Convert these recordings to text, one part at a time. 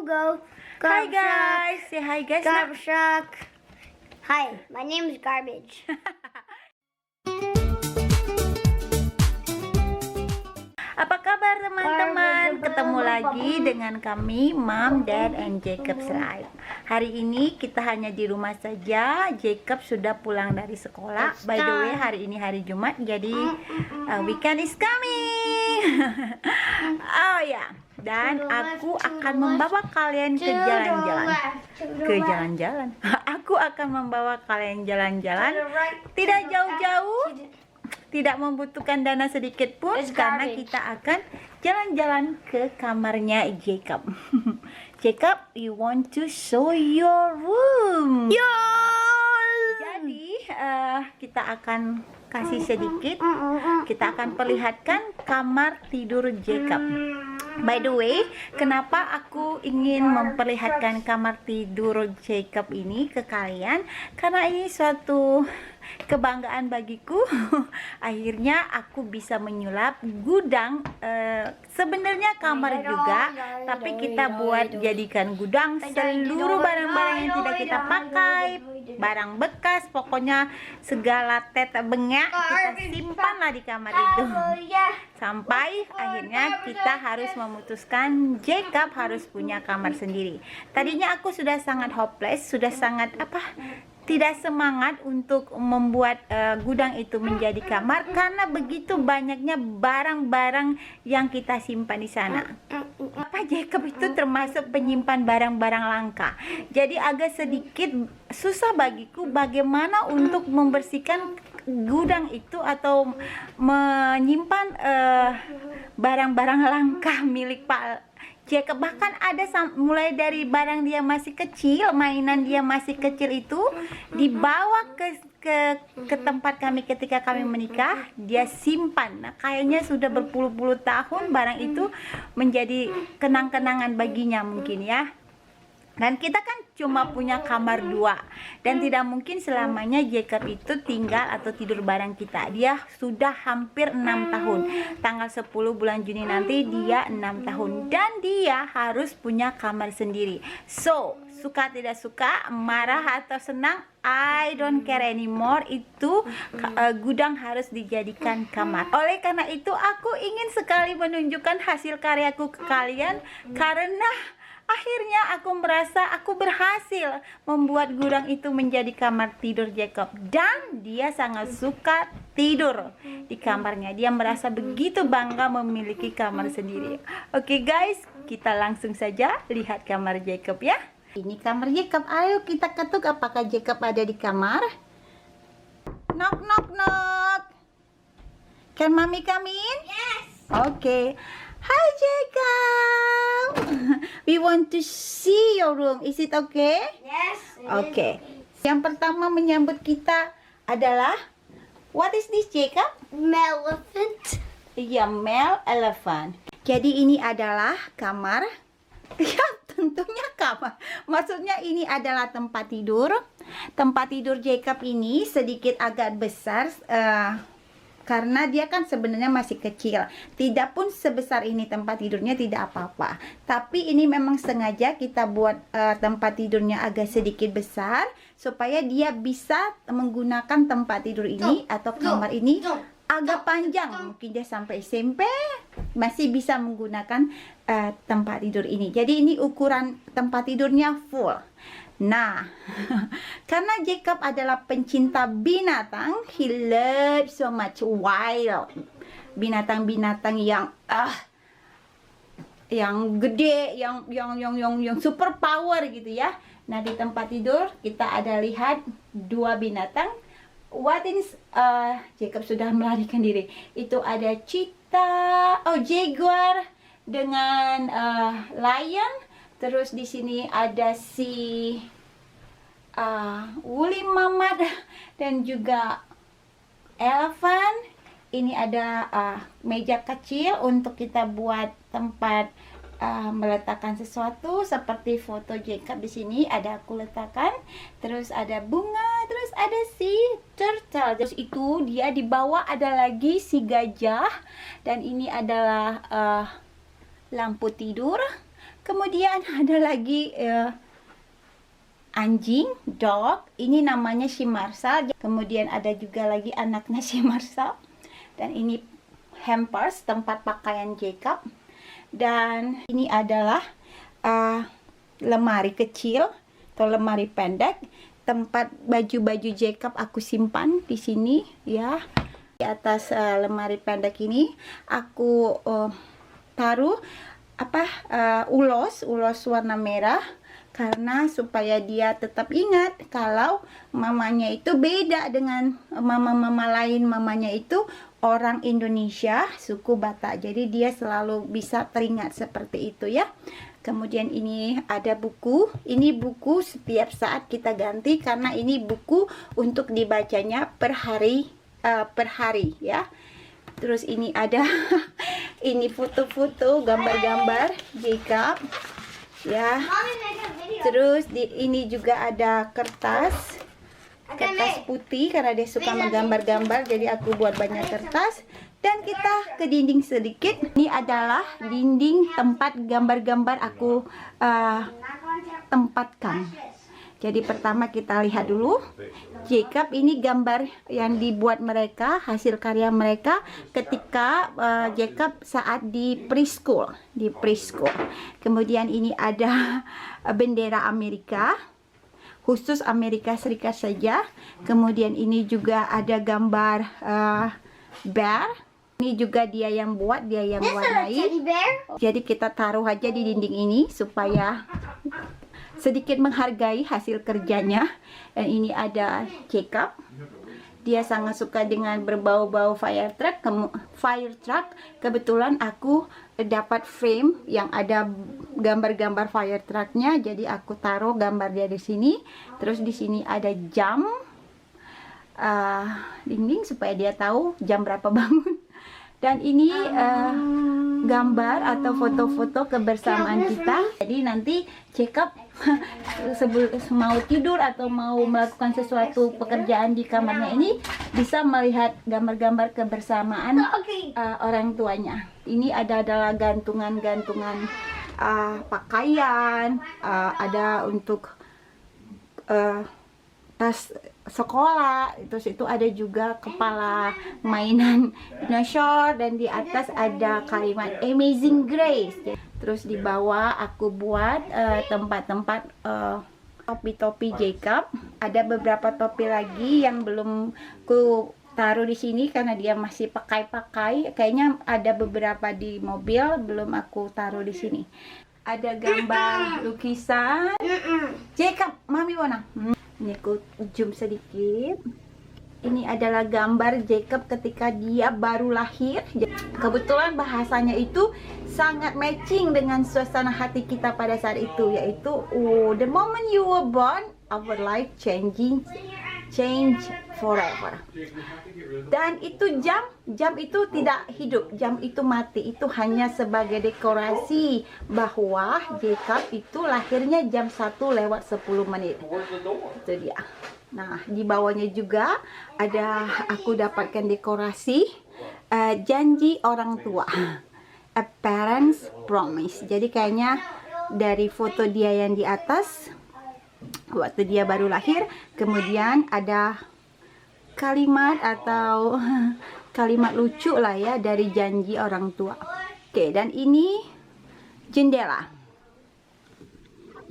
Go. Hi guys, say hi guys. Garbage truck. Hi, my name is Garbage. Apa kabar teman-teman? Ketemu lagi dengan kami, Mom, Dad, and Jacob's Life. Hari ini kita hanya di rumah saja. Jacob sudah pulang dari sekolah. By the way, hari ini hari Jumat, jadi weekend is coming. Oh ya, dan aku akan membawa kalian ke jalan-jalan. Ke jalan-jalan. Aku akan membawa kalian jalan-jalan. Tidak jauh-jauh. Tidak membutuhkan dana sedikit pun karena kita akan jalan-jalan ke kamarnya Jacob. Jacob, you want to show your room? Jadi kita akan kasih sedikit. Kita akan perlihatkan kamar tidur Jacob. By the way, kenapa aku ingin memperlihatkan kamar tidur Jacob ini ke kalian? Karena ini suatu kebanggaan bagiku. Akhirnya aku bisa menyulap gudang, sebenarnya kamar juga, tapi kita buat jadikan gudang seluruh barang-barang yang tidak kita pakai, barang bekas, pokoknya segala tete bengek kita simpanlah di kamar itu. Sampai akhirnya kita harus memutuskan Jacob harus punya kamar sendiri. Tadinya aku sudah sangat hopeless, sudah sangat tidak semangat untuk membuat gudang itu menjadi kamar karena begitu banyaknya barang-barang yang kita simpan di sana. Jacob itu termasuk penyimpan barang-barang langka. Jadi agak sedikit susah bagiku bagaimana untuk membersihkan gudang itu atau menyimpan barang-barang langka milik Pak Jacob. Bahkan ada mulai dari barang dia masih kecil, mainan dia masih kecil itu dibawa ke tempat kami ketika kami menikah, dia simpan. Nah, kayaknya sudah berpuluh-puluh tahun barang itu menjadi kenang-kenangan baginya mungkin ya. Dan kita kan cuma punya kamar 2 dan tidak mungkin selamanya Jacob itu tinggal atau tidur bareng kita. Dia sudah hampir 6 tahun. Tanggal 10 bulan Juni nanti dia 6 tahun dan dia harus punya kamar sendiri. So, suka tidak suka, marah atau senang, I don't care anymore, itu gudang harus dijadikan kamar. Oleh karena itu aku ingin sekali menunjukkan hasil karyaku ke kalian karena akhirnya aku merasa aku berhasil membuat gudang itu menjadi kamar tidur Jacob. Dan dia sangat suka tidur di kamarnya. Dia merasa begitu bangga memiliki kamar sendiri. Oke guys, kita langsung saja lihat kamar Jacob ya. Ini kamar Jacob. Ayo kita ketuk apakah Jacob ada di kamar. Knock knock knock. Can mommy come in? Yes. Okay. Hi Jacob. We want to see your room. Is it okay? Yes. Okay. Yang pertama menyambut kita adalah, what is this Jacob? Elephant. Iya, male elephant. Jadi ini adalah kamar. Ya, tentunya kamar. Maksudnya ini adalah tempat tidur. Tempat tidur Jacob ini sedikit agak besar. Karena dia kan sebenarnya masih kecil. Tidak pun sebesar ini tempat tidurnya, tidak apa-apa. Tapi ini memang sengaja kita buat tempat tidurnya agak sedikit besar supaya dia bisa menggunakan tempat tidur ini atau kamar ini agak panjang. Mungkin dia sampai SMP masih bisa menggunakan tempat tidur ini. Jadi ini ukuran tempat tidurnya full. Nah, karena Jacob adalah pencinta binatang, he loves so much wild. Binatang-binatang yang gede, yang super power gitu ya. Nah, di tempat tidur kita ada lihat 2 binatang. What is Jacob sudah melarikan diri. Itu ada cheetah, jaguar dengan lion. Terus di sini ada si woolly mammoth dan juga elephant. Ini ada meja kecil untuk kita buat tempat meletakkan sesuatu seperti foto Jacob di sini ada aku letakkan. Terus ada bunga, terus ada si turtle. Terus itu dia di bawah ada lagi si gajah dan ini adalah lampu tidur. Kemudian ada lagi anjing, dog. Ini namanya si Marshall. Kemudian ada juga lagi anaknya si Marshall. Dan ini hampers, tempat pakaian Jacob. Dan ini adalah lemari kecil atau lemari pendek, tempat baju-baju Jacob aku simpan di sini ya. Di atas lemari pendek ini aku taruh ulos warna merah, karena supaya dia tetap ingat kalau mamanya itu beda dengan mama-mama lain. Mamanya itu orang Indonesia, suku Batak. Jadi dia selalu bisa teringat seperti itu ya. Kemudian ini ada buku. Ini buku setiap saat kita ganti karena ini buku untuk dibacanya per hari ya. Terus ini ada ini foto-foto, gambar-gambar Jacob ya. Terus ini juga ada kertas putih karena dia suka menggambar-gambar, jadi aku buat banyak kertas. Dan kita ke dinding sedikit. Ini adalah dinding tempat gambar-gambar aku tempatkan. Jadi pertama kita lihat dulu Jacob, ini gambar yang dibuat mereka, hasil karya mereka ketika Jacob saat di preschool. Kemudian ini ada bendera Amerika, khusus Amerika Serikat saja. Kemudian ini juga ada gambar bear. Ini juga dia yang buat, dia yang warnai. Jadi kita taruh aja di dinding ini supaya sedikit menghargai hasil kerjanya. Dan ini ada Jacob. Dia sangat suka dengan berbau-bau fire truck. Kebetulan aku dapat frame yang ada gambar-gambar fire trucknya, jadi aku taruh gambar dia di sini. Terus di sini ada jam dinding supaya dia tahu jam berapa bangun. Dan ini gambar atau foto-foto kebersamaan kita. Jadi nanti Jacob mau tidur atau mau melakukan sesuatu pekerjaan di kamarnya ini bisa melihat gambar-gambar kebersamaan orang tuanya. Ini adalah gantungan-gantungan pakaian, ada untuk tas sekolah. Terus itu ada juga kepala mainan dinosaur, dan di atas ada kalimat Amazing Grace. Terus di bawah aku buat tempat-tempat topi-topi Jacob. Ada beberapa topi lagi yang belum ku taruh di sini karena dia masih pakai. Kayaknya ada beberapa di mobil, belum aku taruh di sini. Ada gambar lukisan Jacob, mami mana? Ini aku zoom sedikit. Ini adalah gambar Jacob ketika dia baru lahir. Kebetulan bahasanya itu sangat matching dengan suasana hati kita pada saat itu, yaitu the moment you were born, our life change forever. Dan itu jam itu tidak hidup, jam itu mati. Itu hanya sebagai dekorasi bahwa Jacob itu lahirnya jam 1:10. Itu dia. Nah, di bawahnya juga ada, aku dapatkan dekorasi janji orang tua, a parent's promise. Jadi kayaknya dari foto dia yang di atas waktu dia baru lahir, kemudian ada kalimat atau kalimat lucu lah ya dari janji orang tua. Oke, dan ini jendela.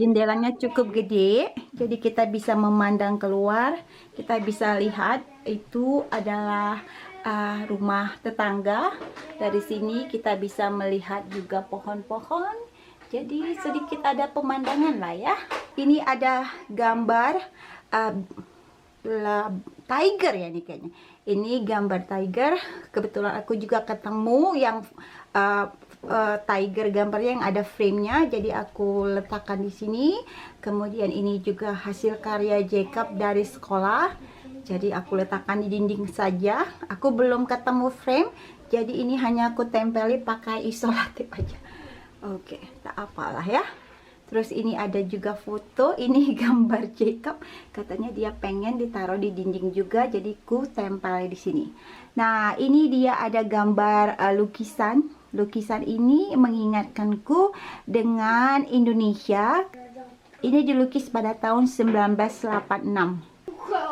Jendelanya cukup gede, jadi kita bisa memandang keluar. Kita bisa lihat itu adalah rumah tetangga. Dari sini kita bisa melihat juga pohon-pohon. Jadi sedikit ada pemandangan lah ya. Ini ada gambar tiger ya nih kayaknya. Ini gambar tiger. Kebetulan aku juga ketemu yang tiger gambarnya yang ada frame-nya, jadi aku letakkan di sini. Kemudian ini juga hasil karya Jacob dari sekolah, jadi aku letakkan di dinding saja. Aku belum ketemu frame, jadi ini hanya aku tempeli pakai isolatif aja. Oke, tak apalah ya. Terus ini ada juga foto, ini gambar Jacob. Katanya dia pengen ditaruh di dinding juga, jadi ku tempel di sini. Nah, ini dia ada gambar lukisan Lukisan ini mengingatkanku dengan Indonesia. Ini dilukis pada tahun 1986.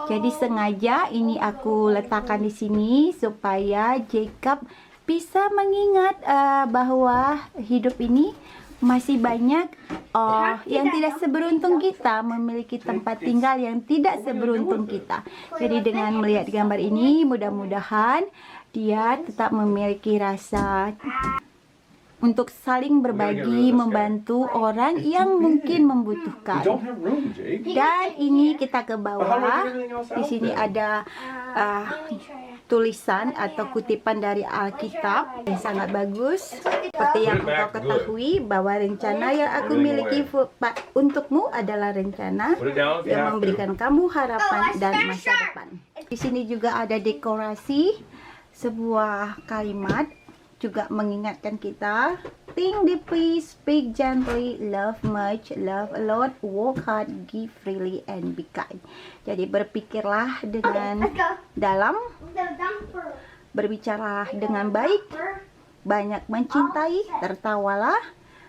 Jadi sengaja ini aku letakkan di sini supaya Jacob bisa mengingat bahwa hidup ini masih banyak yang tidak seberuntung kita, memiliki tempat tinggal yang tidak seberuntung kita. Jadi dengan melihat gambar ini, mudah-mudahan dia tetap memiliki rasa untuk saling berbagi, membantu orang yang mungkin membutuhkan. Dan ini kita ke bawah. Di sini ada tulisan atau kutipan dari Alkitab yang sangat bagus. Seperti yang engkau ketahui bahwa rencana yang aku miliki untukmu adalah rencana yang memberikan kamu harapan dan masa depan. Di sini juga ada dekorasi sebuah kalimat juga mengingatkan kita, think deeply, speak gently, love much, love a lot, work hard, give freely, and be kind. Jadi berpikirlah dengan dalam, berbicaralah dengan baik, banyak mencintai, tertawalah,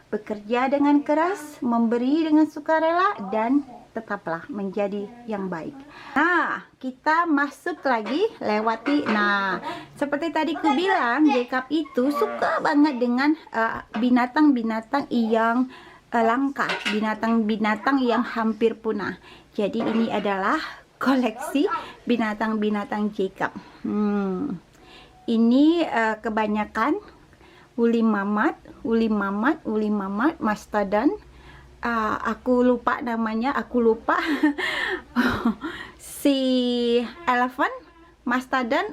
bekerja dengan keras, memberi dengan sukarela, dan tetaplah menjadi yang baik. Nah, kita masuk lagi lewati. Nah, seperti tadi ku bilang, Jacob itu suka banget dengan binatang-binatang yang langka, binatang-binatang yang hampir punah. Jadi ini adalah koleksi binatang-binatang Jacob. Ini kebanyakan uli mamat, mastodon. Aku lupa namanya, si elephant, mastodon,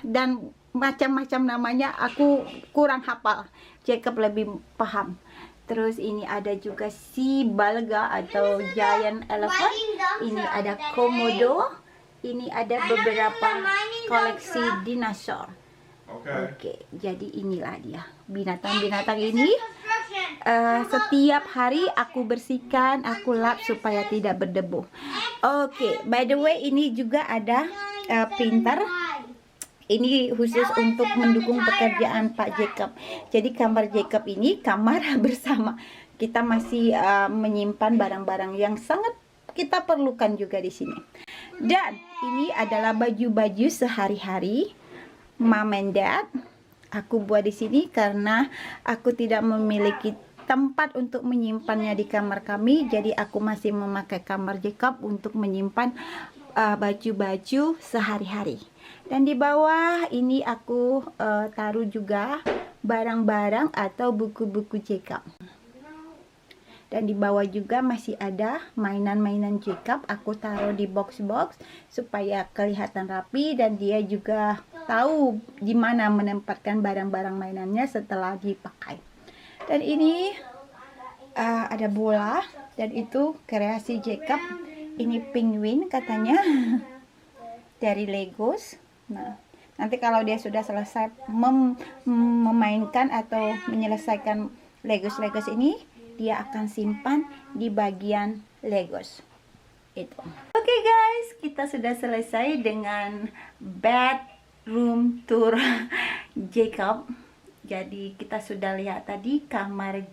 dan macam-macam namanya aku kurang hafal. Jacob lebih paham. Terus ini ada juga si balga atau giant elephant. Ini ada komodo. Ini ada beberapa koleksi dinosaur. Oke, jadi inilah dia binatang-binatang ini. Setiap hari aku bersihkan, aku lap supaya tidak berdebu. Oke, by the way ini juga ada printer. Ini khusus untuk mendukung pekerjaan Pak Jacob. Jadi kamar Jacob ini kamar bersama. Kita masih menyimpan barang-barang yang sangat kita perlukan juga di sini. Dan ini adalah baju-baju sehari-hari Mom and Dad. Aku buat di sini karena aku tidak memiliki tempat untuk menyimpannya di kamar kami. Jadi aku masih memakai kamar Jacob untuk menyimpan baju-baju sehari-hari. Dan di bawah ini aku taruh juga barang-barang atau buku-buku Jacob. Dan di bawah juga masih ada mainan-mainan Jacob. Aku taruh di box-box supaya kelihatan rapi dan dia juga tahu di mana menempatkan barang-barang mainannya setelah dipakai. Dan ini ada bola dan itu kreasi Jacob. Ini penguin katanya dari Legos. Nah, nanti kalau dia sudah selesai memainkan atau menyelesaikan Legos ini, dia akan simpan di bagian Legos itu. Oke guys, kita sudah selesai dengan bedroom tour Jacob. Jadi kita sudah lihat tadi kamar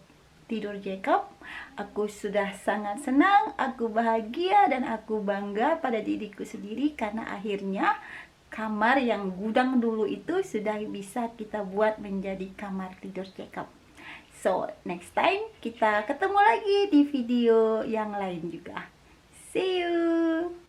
tidur Jacob. Aku sudah sangat senang, aku bahagia dan aku bangga pada diriku sendiri karena akhirnya kamar yang gudang dulu itu sudah bisa kita buat menjadi kamar tidur Jacob. So, next time kita ketemu lagi di video yang lain juga. See you!